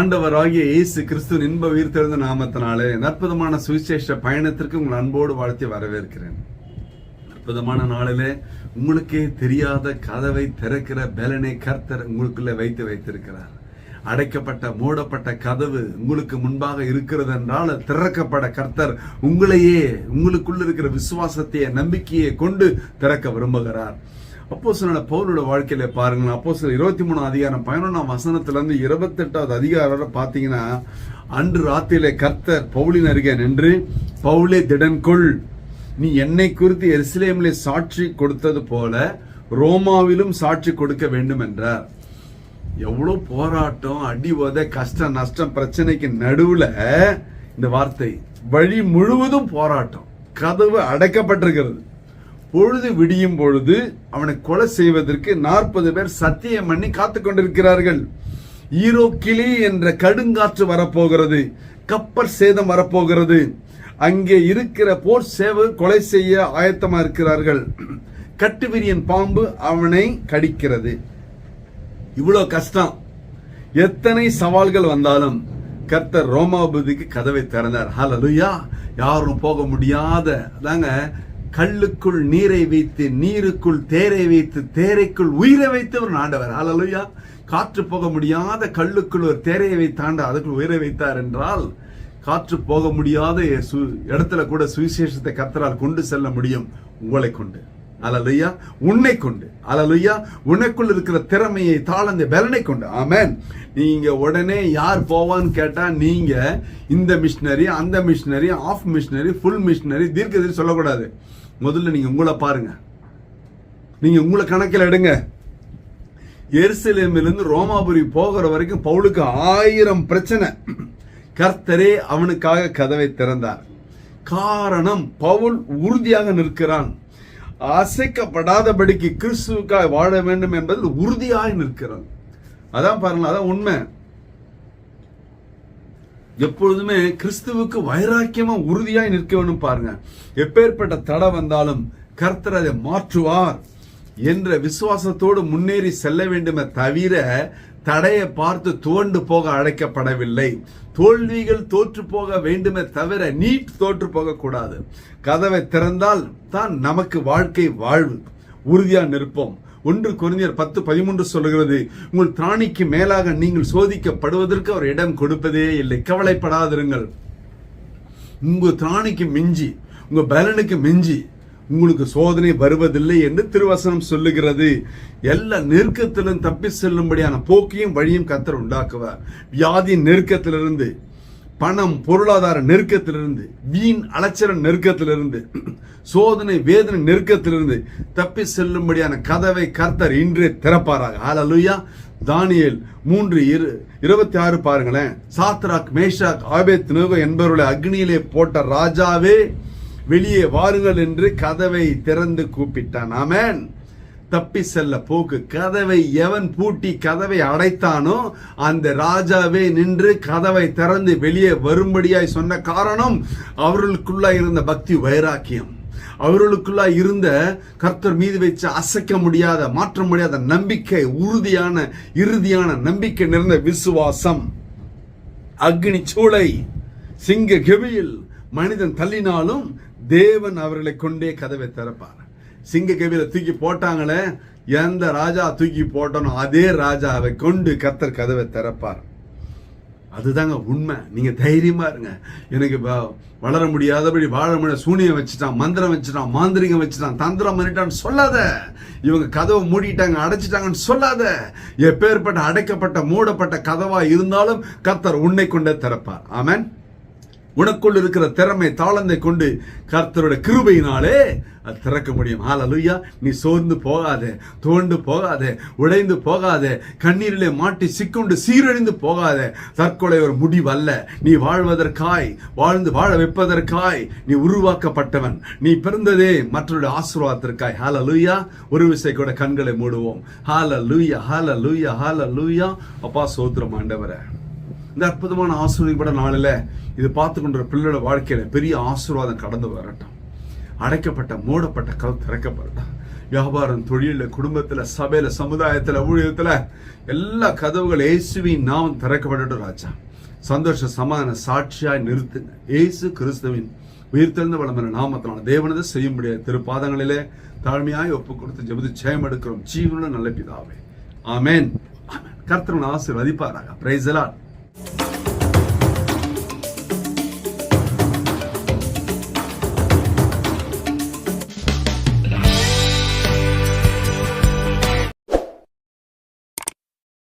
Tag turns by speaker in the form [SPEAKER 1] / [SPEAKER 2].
[SPEAKER 1] ஆண்டவராகிய இயேசு கிறிஸ்துவின் இன்ப உயிர்த்தெழுந்த நாமத்தினாலே அற்புதமான சுவிசேஷ பயணத்திற்கு உங்கள் அன்போடு வாழ்த்தி வரவேற்கிறேன். அற்புதமான நாளிலே உங்களுக்கே தெரியாத கதவை திறக்கிற பலனை கர்த்தர் உங்களுக்குள்ளே வைத்திருக்கிறார். அடைக்கப்பட்ட மூடப்பட்ட கதவு உங்களுக்கு முன்பாக இருக்கிறது என்றால் திறக்கப்பட கர்த்தர் உங்களுக்குள்ள இருக்கிற விசுவாசத்தையே நம்பிக்கையை கொண்டு திறக்க விரும்புகிறார். அப்போஸ்தலனான பவுலோட வாழ்க்கையில பாருங்களேன். அப்போஸ்தலர் 23 அதிகாரம் 11 வசனத்திலிருந்து 28 அதிகாரம் பார்த்தீங்கன்னா, அன்று ராத்திரியிலே கர்த்தர் பவுலின் அருகே நின்று, பவுலே திடன்கொள், நீ என்னை குறித்து எருசலேமிலே சாட்சி கொடுத்தது போல ரோமாவிலும் சாட்சி கொடுக்க வேண்டும் என்றார். எவ்வளவு போராட்டம், அடி உதை, கஷ்டம் நஷ்டம், பிரச்சனைக்கு நடுவுல இந்த வார்த்தை, வழி முழுவதும் போராட்டம், கதவு அடைக்கப்பட்டிருக்கிறது. பொழுது விடியும் பொழுது அவனை கொலை செய்வதற்கு 40 பேர் சத்தியம் பண்ணி காத்து கொண்டிருக்கிறார்கள். ஈரோக்கிளி என்ற கடுங்காற்று வரப்போகிறது, கப்பல் சேதம் வரப்போகிறது. அங்கே இருக்கிற போர் சேவை கொலை செய்ய ஆயத்தமா இருக்கிறார்கள். கட்டுவிரியன் பாம்பு அவனை கடிக்கிறது. இவ்வளவு கஷ்டம், எத்தனை சவால்கள் வந்தாலும் கர்த்தர் ரோமாபுதிக்கு கதவை திறந்தார். ஹல்லேலூயா. யாரும் போக முடியாத, அதாங்க, கல்லுக்குள் நீரை வைத்து, நீருக்குள் தேரை வைத்து, தேரைக்குள் உயிரை வைத்து ஒரு ஆண்டவர். ஹல்லேலூயா. காற்று போக முடியாத கல்லுக்குள் ஒரு தேரையை வைத்தாண்ட அதுக்குள் உயிரை வைத்தார் என்றால், காற்று போக முடியாத இடத்துல கூட சுவிசேஷத்தை கர்த்தரால் கொண்டு செல்ல முடியும். உங்களை கொண்டு, அல்லேலூயா, உன்னை கொண்டு, அல்லேலூயா, உனக்குள் இருக்கிற திறமையை, தாளந்த பலனை கொண்டு. ஆமென். நீங்க உடனே யார் போவான்னு கேட்டா, நீங்க இந்த மிஷினரி, அந்த missionary, half missionary, full missionary, தீர்க்கதரிசி சொல்லக்கூடாது. முதல்ல நீங்க உங்களை பாருங்க, நீங்க உங்களை கணக்கில் எடுங்க. எருசலேமிலிருந்து ரோமாபுரி போகிற வரைக்கும் பவுலுக்கு 1000 பிரச்சனை. கர்த்தரே அவனுக்காக கதவை திறந்தார். காரணம், பவுல் உறுதியாக நிற்கிறான். அசைக்கப்படாதபடிக்கு கிறிஸ்துவுக்காக வாழ வேண்டும் என்பதில் உறுதியாக நிற்கிறான். அதான் பாருங்க, அதான் உண்மை. எப்பொழுதுமே கிறிஸ்துவுக்கு வைராக்கியமா உறுதியாய் நிற்க வேண்டும். பாருங்க, எப்பேற்பட்ட தடை வந்தாலும் கர்த்தர் அதை மாற்றுவார் என்ற விசுவாசத்தோடு முன்னேறி செல்ல வேண்டுமே தவிர, தடையை பார்த்து துவண்டு போக அழைக்கப்படவில்லை. தோல்விகள் தோற்று போக வேண்டுமே தவிர நீட் தோற்று போக கூடாது. கதவை திறந்தால் தான் நமக்கு வாழ்க்கை வாழ்வு. உறுதியா நிற்போம். 1 கொரிந்தியர் 10:13 சொல்லுகிறது, உங்கள் திராணிக்கு மேலாக நீங்கள் சோதிக்கப்படுவதற்கு அவர் இடம் கொடுப்பதே இல்லை. கவலைப்படாதிருங்கள். உங்க திராணிக்கு மிஞ்சி, உங்க பலனுக்கு மிஞ்சி உங்களுக்கு சோதனை வருவதில்லை என்று திருவசனம் சொல்லுகிறது. எல்லா நெருக்கத்திலும் தப்பி செல்லும்படியான போக்கையும் வழியும் கர்த்தர் உண்டாக்குவார். வியாதியின் நெருக்கத்திலிருந்து, பணம் பொருளாதார நெருக்கத்திலிருந்து, வீண் அலட்சர நெருக்கத்திலிருந்து, சோதனை வேதனை நெருக்கத்திலிருந்து தப்பி செல்லும்படியான கதவை கர்த்தர் இன்றே திறப்பாராக. ஹல்லேலூயா. தானியேல் 3:26 பாருங்களேன். சாத்ராக், மேஷாக், ஆபேத்நேகோ என்பவர்களை அக்னியிலே போட்ட ராஜாவே, வெளியே வாருங்கள் என்று கதவை திறந்து கூப்பிட்டான். ஆமென். தப்பி செல்ல போக்கு. கதவை எவன் பூட்டி கதவை அடைத்தானோ அந்த ராஜாவே நின்று கதவை திறந்து வெளியே வரும்படியாய் சொன்ன காரணம், அவர்களுக்குள்ள இருந்த பக்தி வைராக்கியம், அவர்களுக்குள்ள இருந்த கர்த்தர் மீது வச்சு அசைக்க முடியாத, மாற்ற முடியாத நம்பிக்கை, உறுதியான இறுதியான நம்பிக்கை நிறைந்த விசுவாசம். அக்னி சூளை, சிங்க கெபியில் மனிதன் தள்ளினாலும் தேவன் அவர்களை கொண்டே கதவை திறப்பார். சிங்க கெபியில தூக்கி போட்டாங்களே, எந்த ராஜா தூக்கி போட்டனோ அதே ராஜாவை கொண்டு கர்த்தர் கதவை திறப்பார். அதுதாங்க உண்மை. நீங்க தைரியமா இருங்க. எனக்கு வளர முடியாதபடி வாழ முடியாது, சூனியம் வச்சுட்டான், மந்திரம் வச்சுட்டான், மாந்திரிகம் வச்சுட்டான், தந்திரம் பண்ணிட்டான்னு சொல்லாத. இவங்க கதவை மூடிட்டாங்க, அடைச்சிட்டாங்கன்னு சொல்லாத. எப்பேற்பட்ட அடைக்கப்பட்ட மூடப்பட்ட கதவா இருந்தாலும் கர்த்தர் உன்னை கொண்டே திறப்பார். ஆமென். உனக்குள் இருக்கிற திறமை, தாளந்தை கொண்டு கர்த்தரோட கிருபையினாலே அது திறக்க முடியும். ஹல்லேலூயா. நீ சோர்ந்து போகாதே, துவண்டு போகாதே, உடைந்து போகாதே, கண்ணீரிலே மாட்டி சிக்குண்டு சீரழிந்து போகாதே. தற்கொலை ஒரு முடிவல்ல. நீ வாழ்வதற்காய், வாழ்ந்து வாழ வைப்பதற்காய் நீ உருவாக்கப்பட்டவன். நீ பிறந்ததே மற்றவருடைய ஆசீர்வாதத்திற்காய். ஹல்லேலூயா. ஒரு விசை கூட கண்களை மூடுவோம். ஹல்லேலூயா, ஹல்லேலூயா, ஹல்லேலூயா. அப்பா சோத்திரம் ஆண்டவரே. இந்த அற்புதமான ஆசீர்வாதப்பட நாளில் இது பார்த்து கொண்ட பிள்ளையோட வாழ்க்கையில பெரிய ஆசீர்வாதம் கடந்து வரட்டும். அடைக்கப்பட்ட மூடப்பட்ட கதவு திறக்கப்படட்டும். வியாபாரம், தொழில, குடும்பத்துல, சபையில, சமுதாயத்துல, ஊழியத்துல எல்லா கதவுகள் இயேசுவின் நாமம் திறக்கப்படட்டும் ராஜா. சந்தோஷ சமாதான சாட்சியாய் நிறுத்துங்க. இயேசு கிறிஸ்துவின் உயிர்த்தெழுந்த வளமான நாமத்தினால தேவனதை செய்ய முடியாது திருப்பாதங்களிலே தாழ்மையாய் ஒப்பு கொடுத்து ஜெபித்து ஜெயம் எடுக்கிறோம் ஜீவனுள்ள நல்ல பிதாவே. ஆமென். கர்த்தர் ஆசீர்வதிப்பாராக. Praise the Lord.